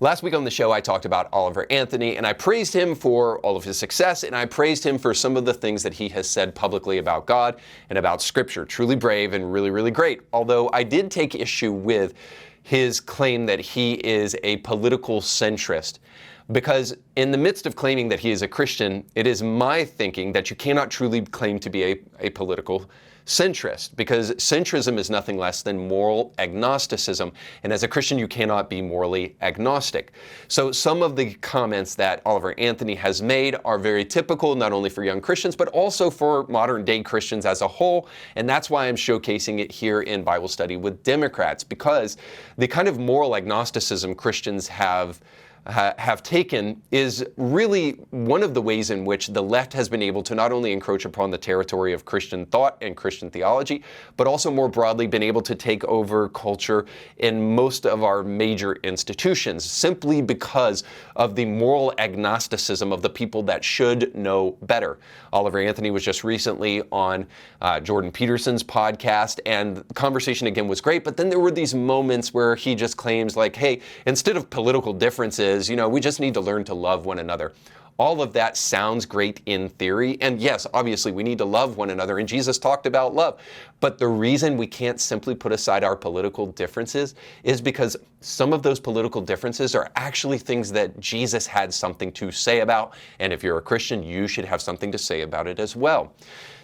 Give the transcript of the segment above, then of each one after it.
Last week on the show, I talked about Oliver Anthony, and I praised him for all of his success, and I praised him for some of the things that he has said publicly about God and about Scripture. Truly brave and really, really great. Although I did take issue with his claim that he is a political centrist. Because in the midst of claiming that he is a Christian, it is my thinking that you cannot truly claim to be a political centrist, because centrism is nothing less than moral agnosticism. And as a Christian, you cannot be morally agnostic. So some of the comments that Oliver Anthony has made are very typical, not only for young Christians, but also for modern day Christians as a whole. And that's why I'm showcasing it here in Bible Study with Democrats, because the kind of moral agnosticism Christians have taken is really one of the ways in which the left has been able to not only encroach upon the territory of Christian thought and Christian theology, but also more broadly been able to take over culture in most of our major institutions, simply because of the moral agnosticism of the people that should know better. Oliver Anthony was just recently on Jordan Peterson's podcast, and the conversation again was great, but then there were these moments where he just claims like, hey, instead of political differences, we just need to learn to love one another. All of that sounds great in theory, and yes, obviously we need to love one another, and Jesus talked about love. But the reason we can't simply put aside our political differences is because some of those political differences are actually things that Jesus had something to say about, and if you're a Christian, you should have something to say about it as well.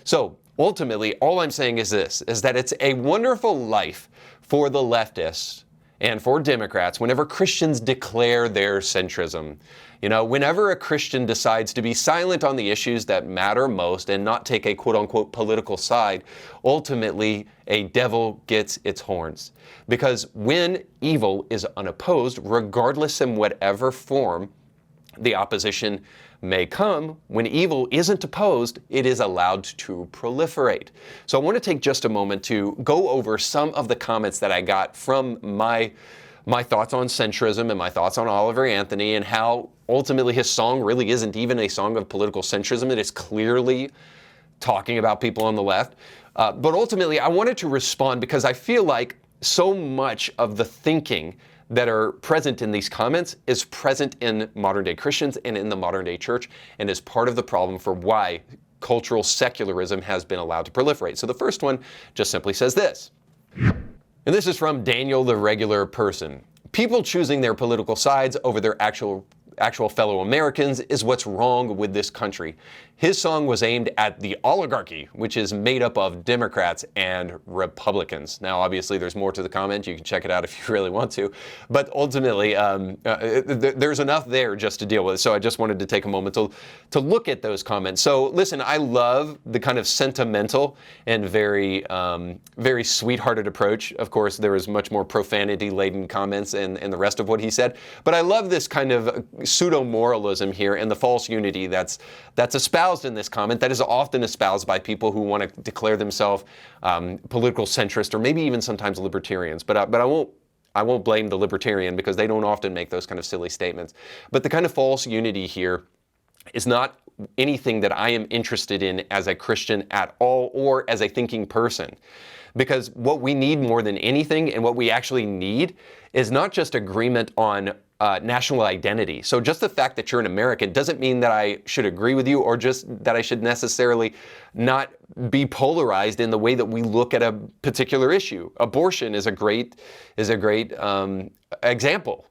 So ultimately, all I'm saying is this, is that it's a wonderful life for the leftists and for Democrats whenever Christians declare their centrism. Whenever a Christian decides to be silent on the issues that matter most and not take a quote-unquote political side, ultimately a devil gets its horns. Because when evil is unopposed, regardless in whatever form the opposition may come, when evil isn't opposed, it is allowed to proliferate. So I want to take just a moment to go over some of the comments that I got from my thoughts on centrism and my thoughts on Oliver Anthony, and how ultimately his song really isn't even a song of political centrism. It is clearly talking about people on the left. But ultimately, I wanted to respond because I feel like so much of the thinking that are present in these comments is present in modern day Christians and in the modern day church, and is part of the problem for why cultural secularism has been allowed to proliferate. So the first one just simply says this, and this is from Daniel the Regular Person. People choosing their political sides over their actual fellow Americans is what's wrong with this country. His song was aimed at the oligarchy, which is made up of Democrats and Republicans. Now, obviously, there's more to the comment. You can check it out if you really want to. But ultimately, there's enough there just to deal with. So I just wanted to take a moment to look at those comments. So listen, I love the kind of sentimental and very sweethearted approach. Of course, there was much more profanity-laden comments in the rest of what he said. But I love this kind of pseudo-moralism here and the false unity that's espoused in this comment, that is often espoused by people who want to declare themselves political centrist, or maybe even sometimes libertarians. But I won't blame the libertarian, because they don't often make those kind of silly statements. But the kind of false unity here is not anything that I am interested in as a Christian at all, or as a thinking person. Because what we need more than anything, and what we actually need, is not just agreement on national identity. So just the fact that you're an American doesn't mean that I should agree with you, or just that I should necessarily not be polarized in the way that we look at a particular issue. Abortion is a great example.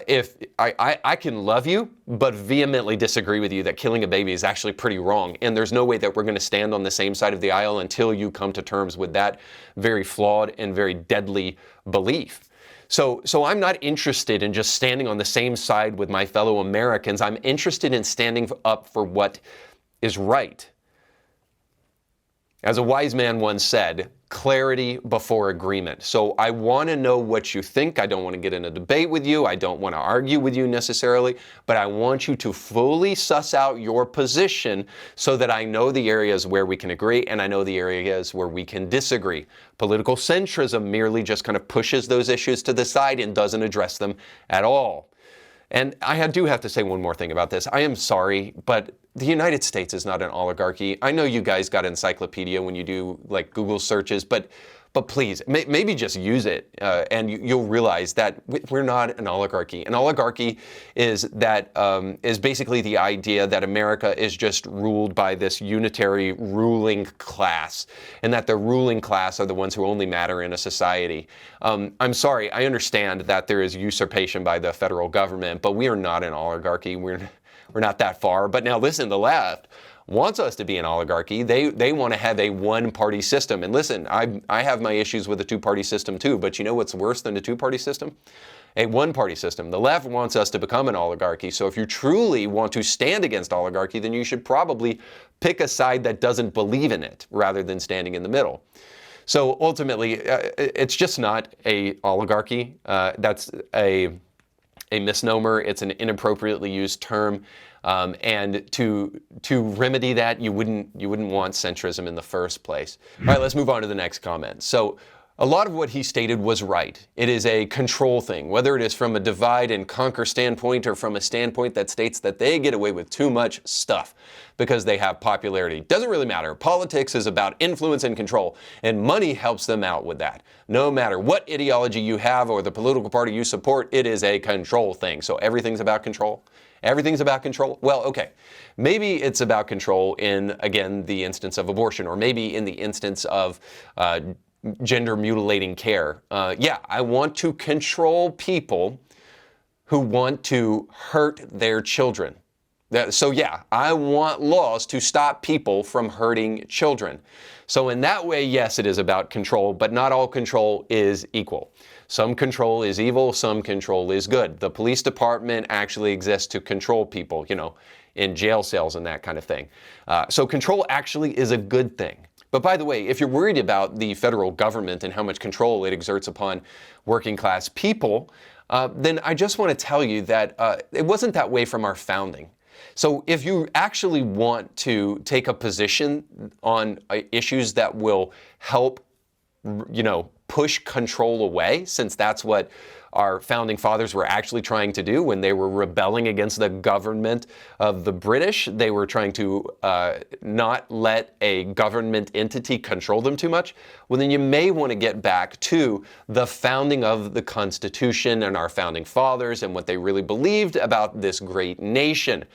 If I can love you, but vehemently disagree with you that killing a baby is actually pretty wrong, and there's no way that we're going to stand on the same side of the aisle until you come to terms with that very flawed and very deadly belief. So I'm not interested in just standing on the same side with my fellow Americans. I'm interested in standing up for what is right. As a wise man once said, clarity before agreement. So I want to know what you think. I don't want to get in a debate with you. I don't want to argue with you necessarily, but I want you to fully suss out your position so that I know the areas where we can agree and I know the areas where we can disagree. Political centrism merely just kind of pushes those issues to the side and doesn't address them at all. And I do have to say one more thing about this. I am sorry, but the United States is not an oligarchy. I know you guys got encyclopedia when you do like Google searches, but But please, maybe just use it, and you'll realize that we're not an oligarchy. An oligarchy is basically the idea that America is just ruled by this unitary ruling class, and that the ruling class are the ones who only matter in a society. I'm sorry, I understand that there is usurpation by the federal government, but we are not an oligarchy. We're not that far. But now listen, the left wants us to be an oligarchy. They want to have a one-party system. And listen, I have my issues with a two-party system too, but you know what's worse than a two-party system? A one-party system. The left wants us to become an oligarchy. So if you truly want to stand against oligarchy, then you should probably pick a side that doesn't believe in it rather than standing in the middle. So ultimately, it's just not a oligarchy. That's a misnomer. It's an inappropriately used term. And to remedy that, you wouldn't want centrism in the first place. All right, let's move on to the next comment. So a lot of what he stated was right. It is a control thing, whether it is from a divide and conquer standpoint or from a standpoint that states that they get away with too much stuff because they have popularity. Doesn't really matter. Politics is about influence and control, and money helps them out with that. No matter what ideology you have or the political party you support, it is a control thing. So everything's about control. Everything's about control? Well, okay. Maybe it's about control in, again, the instance of abortion, or maybe in the instance of gender mutilating care. Yeah, I want to control people who want to hurt their children. So yeah, I want laws to stop people from hurting children. So in that way, yes, it is about control, but not all control is equal. Some control is evil, some control is good. The police department actually exists to control people, in jail cells and that kind of thing. So control actually is a good thing. But by the way, if you're worried about the federal government and how much control it exerts upon working class people, then I just want to tell you that it wasn't that way from our founding. So if you actually want to take a position on issues that will help, push control away, since that's what our founding fathers were actually trying to do when they were rebelling against the government of the British. They were trying to not let a government entity control them too much. Well, then you may want to get back to the founding of the Constitution and our founding fathers and what they really believed about this great nation,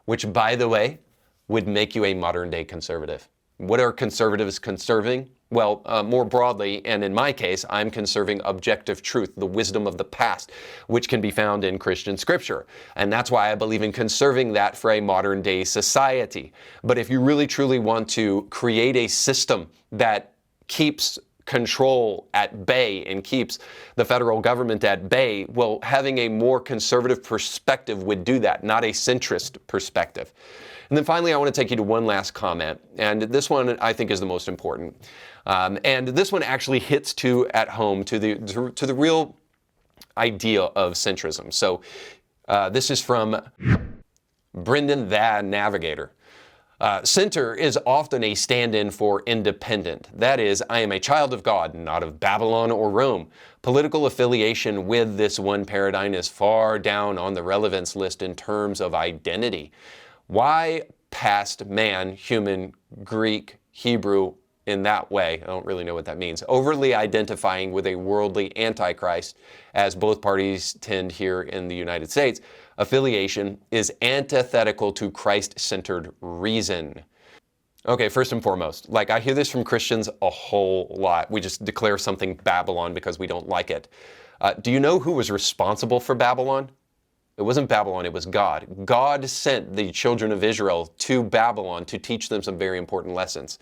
which, by the way, would make you a modern-day conservative. What are conservatives conserving? Well, more broadly, and in my case, I'm conserving objective truth, the wisdom of the past, which can be found in Christian scripture. And that's why I believe in conserving that for a modern day society. But if you really truly want to create a system that keeps control at bay and keeps the federal government at bay, well, having a more conservative perspective would do that, not a centrist perspective. And then finally, I want to take you to one last comment, and this one I think is the most important. And this one actually hits at home to the real idea of centrism. So this is from Brendan the Navigator. Center is often a stand-in for independent. That is, I am a child of God, not of Babylon or Rome. Political affiliation with this one paradigm is far down on the relevance list in terms of identity. Why past man, human, Greek, Hebrew, in that way? I don't really know what that means. Overly identifying with a worldly antichrist, as both parties tend here in the United States. Affiliation is antithetical to Christ-centered reason. Okay, first and foremost, I hear this from Christians a whole lot. We just declare something Babylon because we don't like it. Do you know who was responsible for Babylon? It wasn't Babylon, it was God. God sent the children of Israel to Babylon to teach them some very important lessons.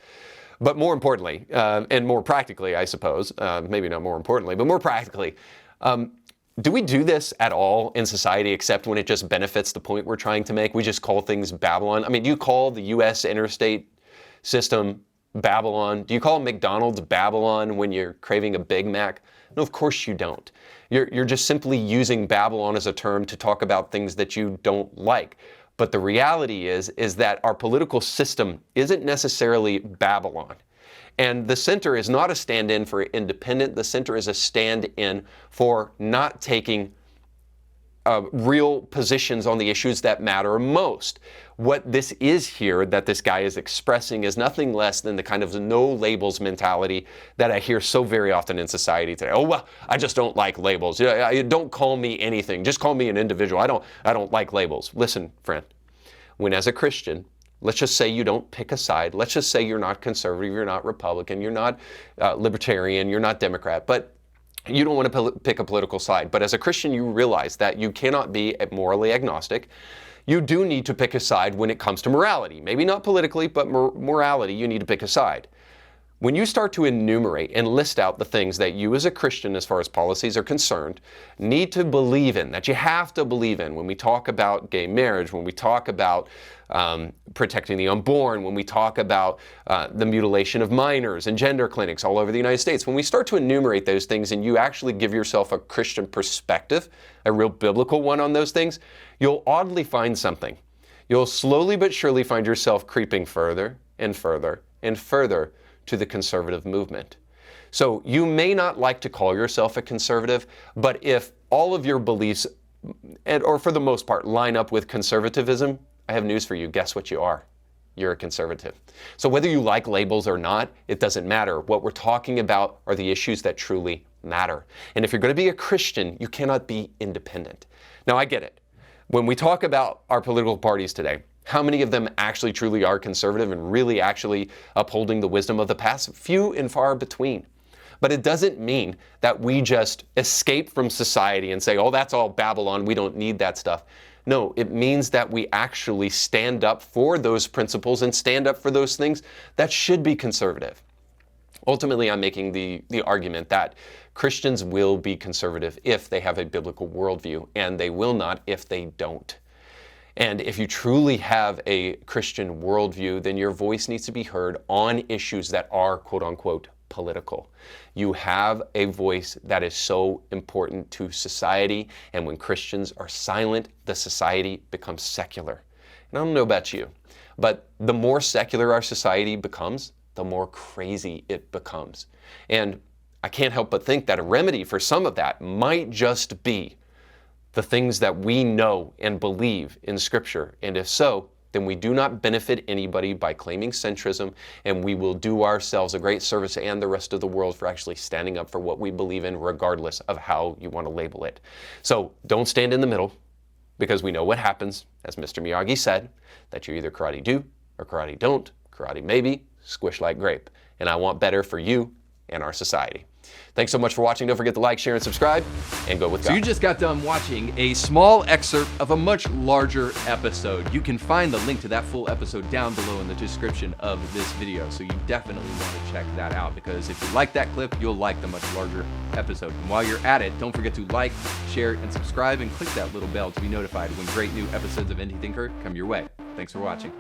But more importantly, and more practically, I suppose, maybe not more importantly, but more practically, do we do this at all in society except when it just benefits the point we're trying to make? We just call things Babylon. I mean, do you call the U.S. interstate system Babylon? Do you call McDonald's Babylon when you're craving a Big Mac? No, of course you don't. You're just simply using Babylon as a term to talk about things that you don't like. But the reality is that our political system isn't necessarily Babylon. And the center is not a stand-in for independent. The center is a stand-in for not taking real positions on the issues that matter most. What this is here that this guy is expressing is nothing less than the kind of no labels mentality that I hear so very often in society today. Oh, well, I just don't like labels. Don't call me anything. Just call me an individual. I don't like labels. Listen, friend, when as a Christian, let's just say you don't pick a side. Let's just say you're not conservative, you're not Republican, you're not libertarian, you're not Democrat, but you don't want to pick a political side. But as a Christian, you realize that you cannot be morally agnostic. You do need to pick a side when it comes to morality. Maybe not politically, but morality, you need to pick a side. When you start to enumerate and list out the things that you as a Christian, as far as policies are concerned, need to believe in, that you have to believe in, when we talk about gay marriage, when we talk about protecting the unborn, when we talk about the mutilation of minors and gender clinics all over the United States, when we start to enumerate those things and you actually give yourself a Christian perspective, a real biblical one on those things, you'll oddly find something. You'll slowly but surely find yourself creeping further and further and further to the conservative movement. So you may not like to call yourself a conservative, but if all of your beliefs, or for the most part, line up with conservatism, I have news for you. Guess what you are? You're a conservative. So whether you like labels or not, it doesn't matter. What we're talking about are the issues that truly matter. And if you're going to be a Christian, you cannot be independent. Now, I get it. When we talk about our political parties today, how many of them actually truly are conservative and really actually upholding the wisdom of the past? Few and far between. But it doesn't mean that we just escape from society and say, oh, that's all Babylon, we don't need that stuff. No, it means that we actually stand up for those principles and stand up for those things that should be conservative. Ultimately, I'm making the argument that Christians will be conservative if they have a biblical worldview, and they will not if they don't. And if you truly have a Christian worldview, then your voice needs to be heard on issues that are, quote unquote, political. You have a voice that is so important to society, and when Christians are silent, the society becomes secular. And I don't know about you, but the more secular our society becomes, the more crazy it becomes. And I can't help but think that a remedy for some of that might just be the things that we know and believe in Scripture. And if so, then we do not benefit anybody by claiming centrism, and we will do ourselves a great service and the rest of the world for actually standing up for what we believe in, regardless of how you want to label it. So don't stand in the middle, because we know what happens, as Mr. Miyagi said, that you either karate do or karate don't, karate maybe, squish like grape. And I want better for you and our society. Thanks so much for watching. Don't forget to like, share, and subscribe, and go with God. So you just got done watching a small excerpt of a much larger episode. You can find the link to that full episode down below in the description of this video. So you definitely want to check that out, because if you like that clip, you'll like the much larger episode. And while you're at it, don't forget to like, share, and subscribe, and click that little bell to be notified when great new episodes of Indie Thinker come your way. Thanks for watching.